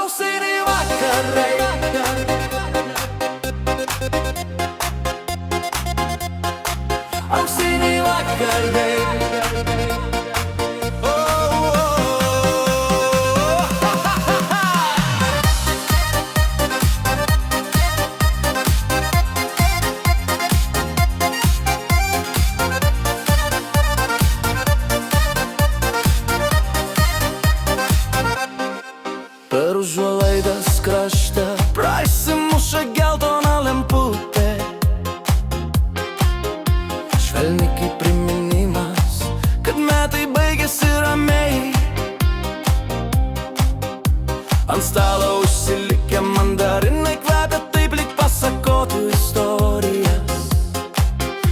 Auksiniai vakarai, auksiniai vakarai. Per užuolaidas krašte prasimuša geltona lemputė, švelni kaip priminimas, kad metai baigėsi ramiai. Ant stalo užsilikę mandarinai kvepia taip, lyg pasakotų istorijas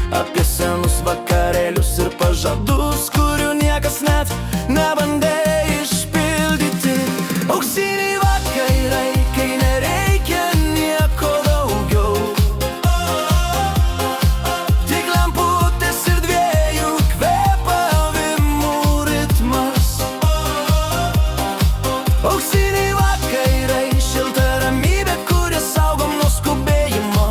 apie senus vakarėlius ir pažadus, kurių niekas net nebandė išpildyti. Auksiniai vakarai, kai nereikia nieko daugiau, tik lemputės ir dviejų kvėpavimų ritmas. Auksiniai vakarai, šilta ramybė, kurią saugom nuo skubėjimo.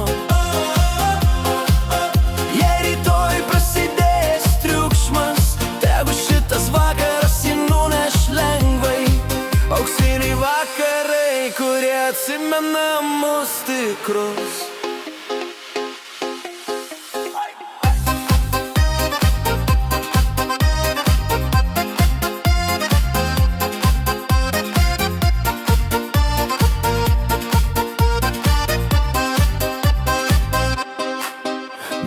Jei rytoj prasidės triukšmas, tegu šitas vakaras jį nuneš lengvai. Auksiniai vakarai, kurie atsimena mus tikrus.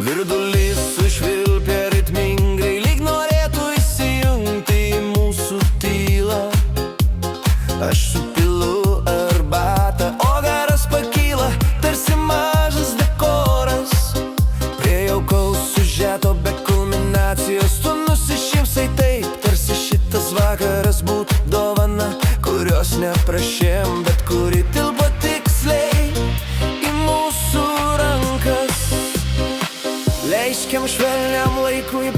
Virdulys sušvilpė ritmingai, lyg norėtų įsijungti į mūsų tylą. Aš supilu arbatą, o garas pakyla, tarsi mažas dekoras. Prie jaukaus siužeto be kulminacijos tu nusišypsai taip, tarsi šitas vakaras būtų dovana, kurios neprašėm, bet kuri tilpo tiksliai į mūsų rankas. Leiškiam švelniam laikui